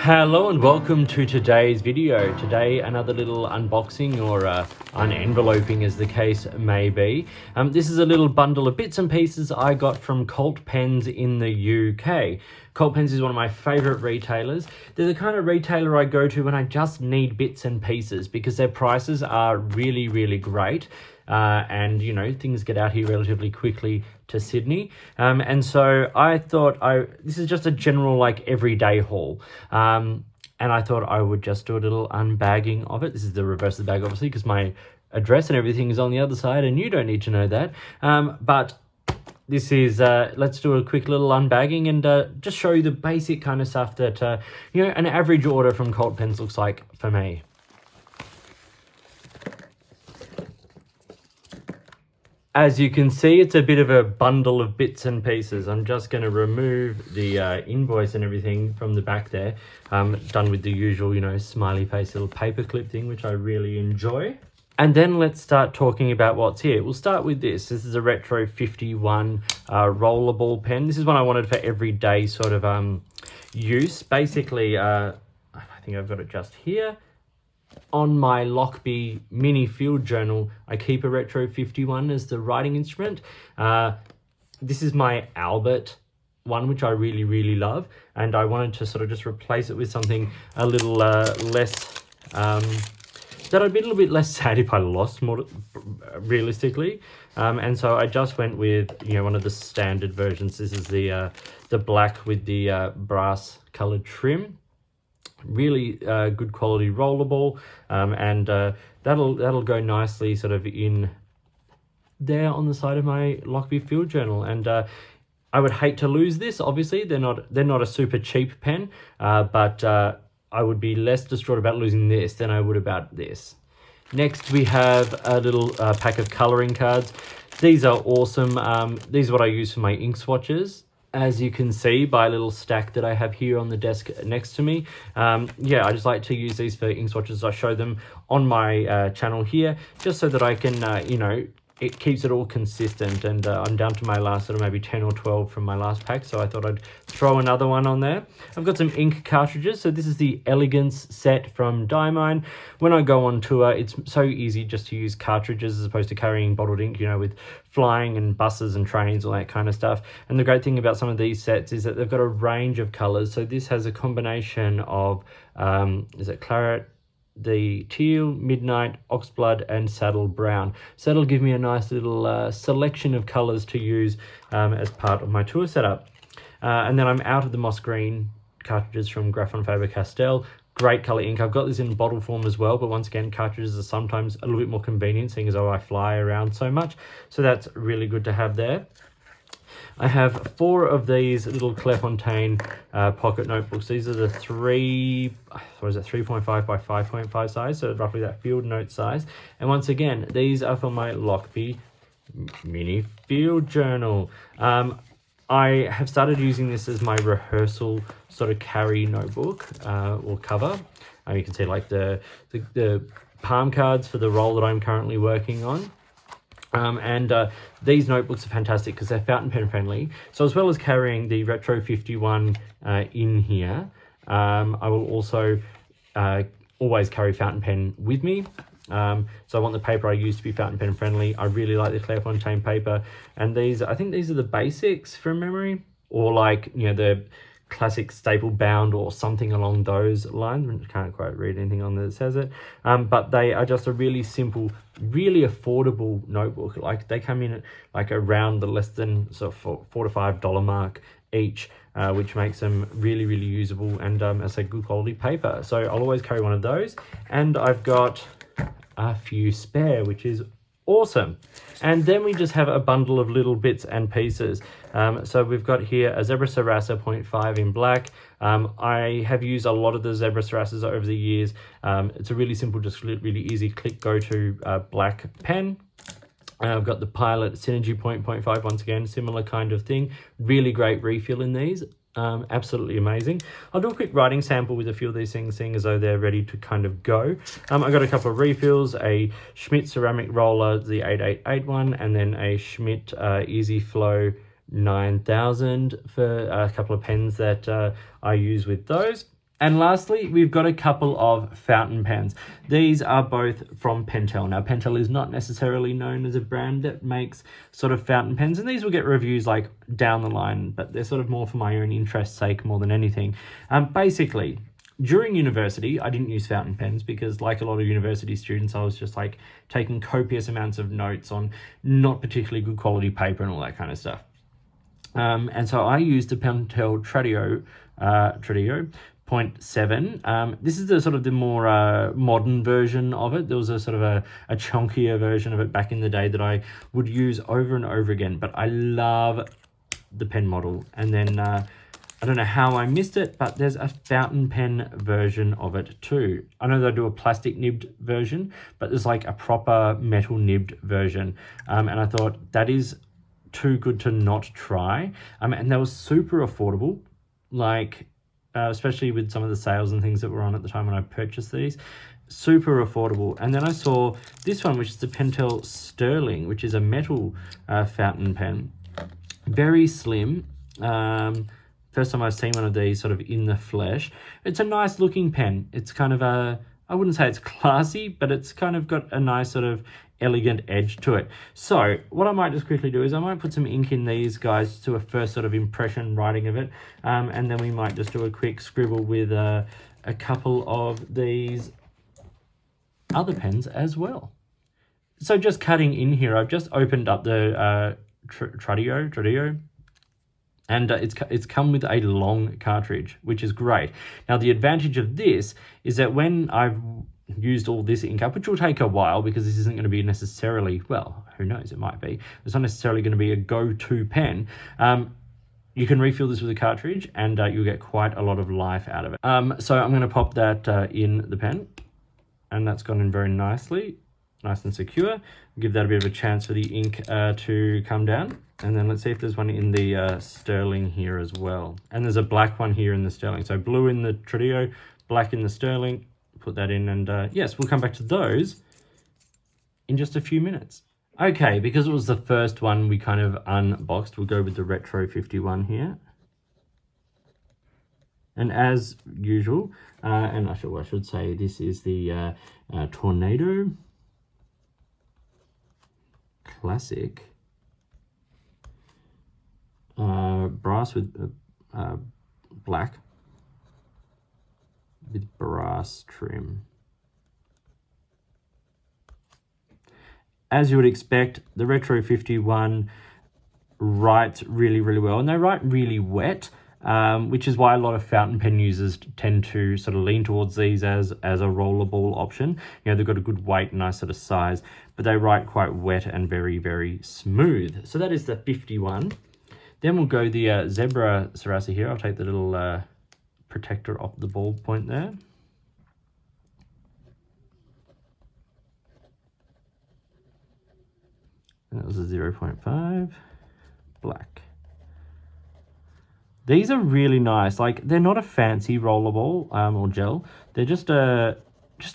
Hello and welcome to today's video. Today another little unboxing or unenveloping as the case may be. This is a little bundle of bits and pieces I got from Colt Pens in the UK. Colt Pens is one of my favourite retailers. They're the kind of retailer I go to when I just need bits and pieces because their prices are really great. And you know, things get out here relatively quickly to Sydney, and so I thought this is just a general like everyday haul, and I thought I would just do a little unbagging of it. This is the reverse of the bag obviously because my address and everything is on the other side and you don't need to know that, but this is let's do a quick little unbagging and just show you the basic kind of stuff that you know, an average order from Colt Pens looks like for me. As you can see, it's a bit of a bundle of bits and pieces. I'm just going to remove the invoice and everything from the back there. Done with the usual, you know, smiley face little paperclip thing, which I really enjoy. And then let's start talking about what's here. We'll start with this. This is a Retro 51 rollerball pen. This is one I wanted for everyday sort of use. Basically, I think I've got it just here. On my Lockbee mini field journal, I keep a Retro 51 as the writing instrument. This is my Albert one, which I really love, and I wanted to sort of just replace it with something a little less, that I'd be a little bit less sad if I lost, more realistically. And so I just went with, you know, one of the standard versions. This is the black with the brass colored trim. Really good quality rollerball, and that'll go nicely sort of in there on the side of my Lockbee field journal. And I would hate to lose this. Obviously they're not a super cheap pen, but I would be less distraught about losing this than I would about this. Next we have a little pack of coloring cards. These are awesome. These are what I use for my ink swatches. As you can see by a little stack that I have here on the desk next to me. Yeah, I just like to use these for ink swatches. I show them on my channel here, just so that I can, you know, it keeps it all consistent. And I'm down to my last sort of maybe 10 or 12 from my last pack, so I thought I'd throw another one on there. I've got some ink cartridges. So this is the Elegance set from Diamine. When I go on tour, it's so easy just to use cartridges as opposed to carrying bottled ink, you know, with flying and buses and trains, all that kind of stuff. And the great thing about some of these sets is that they've got a range of colors. So this has a combination of, is it claret, the teal, midnight, oxblood, and saddle brown. So that'll give me a nice little selection of colors to use as part of my tour setup. And then I'm out of the moss green cartridges from Graphon Faber-Castell. Great color ink. I've got this in bottle form as well, but once again, cartridges are sometimes a little bit more convenient, seeing as though I fly around so much. So that's really good to have there. I have 4 of these little Clairefontaine pocket notebooks. These are the 3.5 by 5.5 size, so roughly that field note size. And once again, these are for my Lockbee mini field journal. I have started using this as my rehearsal sort of carry notebook or cover. You can see like the palm cards for the role that I'm currently working on. These notebooks are fantastic because they're fountain pen friendly. So as well as carrying the Retro 51 in here, I will also always carry fountain pen with me. So I want the paper I use to be fountain pen friendly. I really like the Clairefontaine paper, and these, I think these are the basics from memory, or like, you know, the classic staple bound or something along those lines. I can't quite read anything on there that says it, but they are just a really simple, really affordable notebook. Like they come in at like around the less than sort of $4 to $5 mark each, which makes them really usable, and as I say, good quality paper. So I'll always carry one of those, and I've got a few spare, which is awesome. And then we just have a bundle of little bits and pieces. So we've got here a Zebra Sarasa 0.5 in black. I have used a lot of the Zebra Sarasas over the years. It's a really simple, just really easy click go to black pen. I've got the Pilot Synergy 0.5, once again, similar kind of thing. Really great refill in these. Absolutely amazing. I'll do a quick writing sample with a few of these things, seeing as though they're ready to kind of go. I've got a couple of refills, a Schmidt ceramic roller, the 8881, and then a Schmidt Easy Flow 9000 for a couple of pens that I use with those. And lastly, we've got a couple of fountain pens. These are both from Pentel. Now, Pentel is not necessarily known as a brand that makes sort of fountain pens, and these will get reviews like down the line, but they're sort of more for my own interest's sake more than anything. Basically, during university, I didn't use fountain pens because, like a lot of university students, I was just like taking copious amounts of notes on not particularly good quality paper and all that kind of stuff. And so I used the Pentel Tradio 0.7. This is the sort of the more modern version of it. There was a sort of a chunkier version of it back in the day that I would use over and over again, but I love the pen model. And then I don't know how I missed it, but there's a fountain pen version of it too. I know they do a plastic nibbed version, but there's like a proper metal nibbed version. And I thought that is too good to not try. And they were super affordable, like especially with some of the sales and things that were on at the time when I purchased these. Super affordable. And then I saw this one, which is the Pentel Sterling, which is a metal fountain pen. Very slim. First time I've seen one of these sort of in the flesh. It's a nice looking pen. It's kind of a, I wouldn't say it's classy, but it's kind of got a nice sort of elegant edge to it. So what I might just quickly do is I might put some ink in these guys to a first sort of impression writing of it. And then we might just do a quick scribble with a couple of these other pens as well. So just cutting in here, I've just opened up the Tradio, and it's come with a long cartridge, which is great. Now, the advantage of this is that when I've used all this ink up, which will take a while because this isn't going to be necessarily, well, who knows, it might be. It's not necessarily going to be a go-to pen. You can refill this with a cartridge and you'll get quite a lot of life out of it. So I'm going to pop that in the pen, and that's gone in very nicely, nice and secure. Give that a bit of a chance for the ink to come down. And then let's see if there's one in the Sterling here as well. And there's a black one here in the Sterling. So blue in the Tradio, black in the Sterling. Put that in, and yes, we'll come back to those in just a few minutes. Okay, because it was the first one we kind of unboxed, we'll go with the Retro 51 here. And as usual, and I should say this is the Tornado Classic brass with black with brass trim. As you would expect, the Retro 51 writes really, really well, and they write really wet, which is why a lot of fountain pen users tend to sort of lean towards these as a rollerball option. You know, they've got a good weight, nice sort of size, but they write quite wet and very, very smooth. So that is the 51. Then we'll go the Zebra Sarasa here. I'll take the little protector off the ball point there. And that was a 0.5 black. These are really nice. Like, they're not a fancy rollerball or gel. They're just a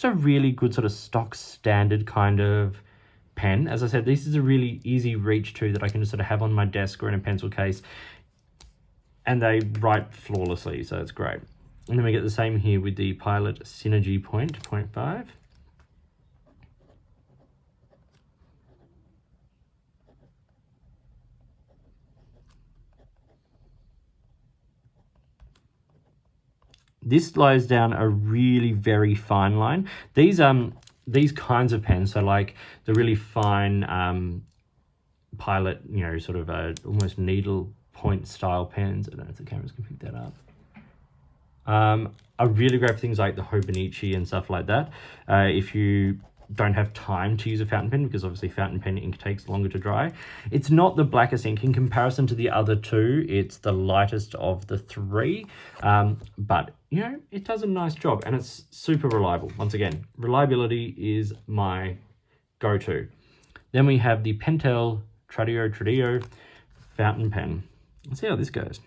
really good sort of stock standard kind of pen. As I said, this is a really easy reach to that I can just sort of have on my desk or in a pencil case, and they write flawlessly, so it's great. And then we get the same here with the Pilot Synergy Point 0.5. This lays down a really very fine line. These kinds of pens, so like the really fine Pilot, you know, sort of almost needle point style pens. I don't know if the cameras can pick that up. Are really great for things like the Hobonichi and stuff like that. If you don't have time to use a fountain pen, because obviously fountain pen ink takes longer to dry. It's not the blackest ink in comparison to the other two. It's the lightest of the three, but you know, it does a nice job, and it's super reliable. Once again, reliability is my go-to. Then we have the Pentel Tradio fountain pen. Let's see how this goes.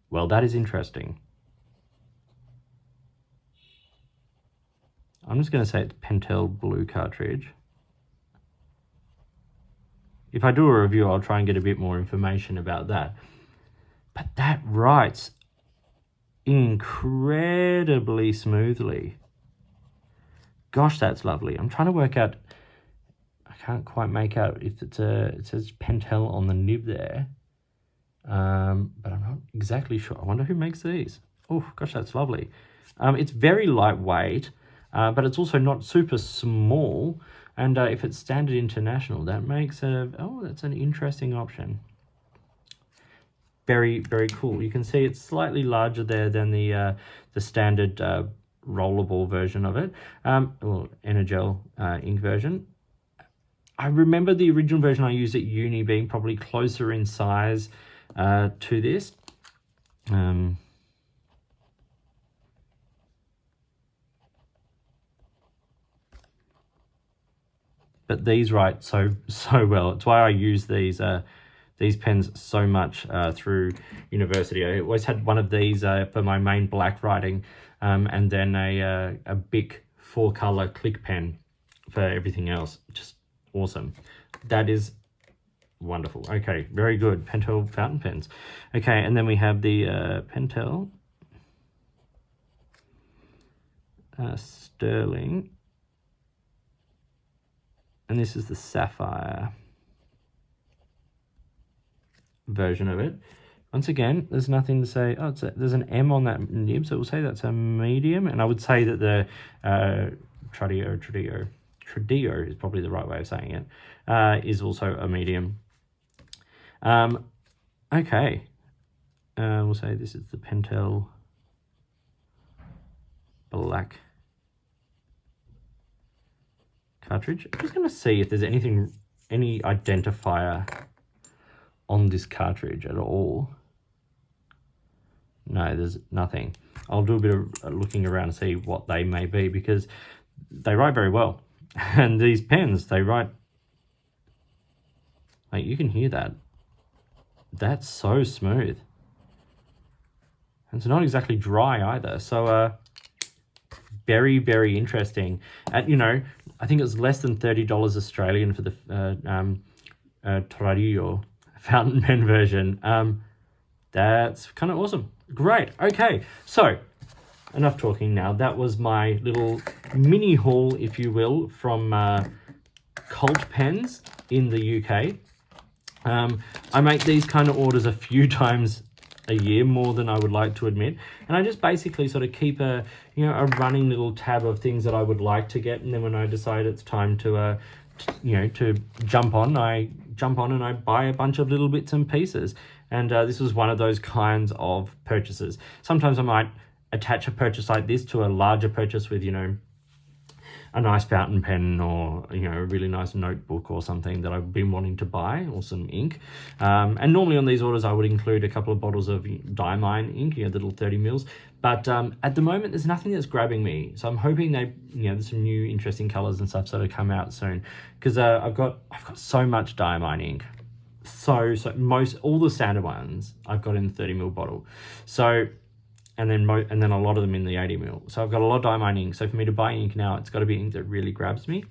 Well, that is interesting. I'm just going to say it's Pentel blue cartridge. If I do a review, I'll try and get a bit more information about that. But that writes incredibly smoothly. Gosh, that's lovely. I'm trying to work out, I can't quite make out if it's it says Pentel on the nib there. But I'm not exactly sure. I wonder who makes these. Oh, gosh, that's lovely. It's very lightweight, but it's also not super small. And if it's standard international, that makes that's an interesting option. Very, very cool. You can see it's slightly larger there than the standard rollerball version of it, or Energel ink version. I remember the original version I used at uni being probably closer in size to this. But these write so well. It's why I use these pens so much through university. I always had one of these for my main black writing, and then a big 4-color click pen for everything else. Just awesome. That is wonderful. Okay, very good. Pentel fountain pens. Okay, and then we have the Pentel Sterling. And this is the sapphire version of it. Once again, there's nothing to say. Oh, there's an M on that nib, so we'll say that's a medium. And I would say that the Tradeo is probably the right way of saying it, is also a medium. Okay. We'll say this is the Pentel black cartridge. I'm just going to see if there's any identifier on this cartridge at all. No, there's nothing. I'll do a bit of looking around and see what they may be, because they write very well. And these pens, they write, like, you can hear that. That's so smooth. And it's not exactly dry either. So very, very interesting. At, you know, I think it was less than $30 Australian for the Tradeo fountain pen version. That's kind of awesome. Great. Okay, so enough talking now. That was my little mini haul, if you will, from Colt Pens in the UK. I make these kind of orders a few times a year, more than I would like to admit, and I just basically sort of keep a running little tab of things that I would like to get, and then when I decide it's time to jump on, I jump on and I buy a bunch of little bits and pieces. And this was one of those kinds of purchases. Sometimes I might attach a purchase like this to a larger purchase with, a nice fountain pen, or, a really nice notebook or something that I've been wanting to buy, or some ink. And normally on these orders, I would include a couple of bottles of Diamine ink, the little 30 mils. But at the moment, there's nothing that's grabbing me. So I'm hoping there's some new interesting colors and stuff sort of come out soon. Because I've got so much Diamine ink. So all the standard ones I've got in the 30 ml bottle. So, and then a lot of them in the 80 ml. So I've got a lot of Diamine ink. So for me to buy ink now, it's got to be ink that really grabs me.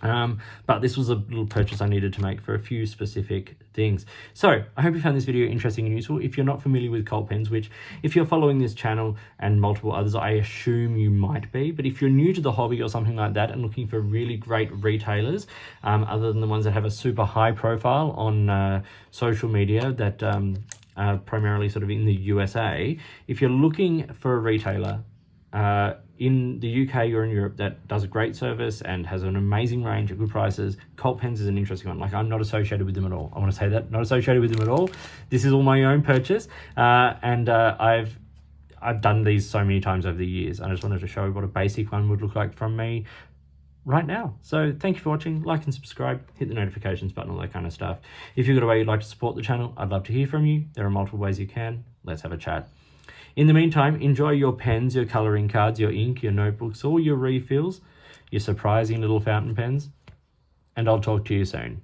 But this was a little purchase I needed to make for a few specific things. So I hope you found this video interesting and useful. If you're not familiar with Colt pens, which if you're following this channel and multiple others, I assume you might be, but if you're new to the hobby or something like that and looking for really great retailers, other than the ones that have a super high profile on social media that primarily sort of in the USA, if you're looking for a retailer in the UK or in Europe that does a great service and has an amazing range at good prices, Colt Pens is an interesting one. Like, I'm not associated with them at all. I want to say that, not associated with them at all. This is all my own purchase, and I've done these so many times over the years. I just wanted to show you what a basic one would look like from me right now. So thank you for watching. Like and subscribe, hit the notifications button, all that kind of stuff. If you've got a way you'd like to support the channel, I'd love to hear from you. There are multiple ways you can. Let's have a chat. In the meantime, enjoy your pens, your colouring cards, your ink, your notebooks, all your refills, your surprising little fountain pens, and I'll talk to you soon.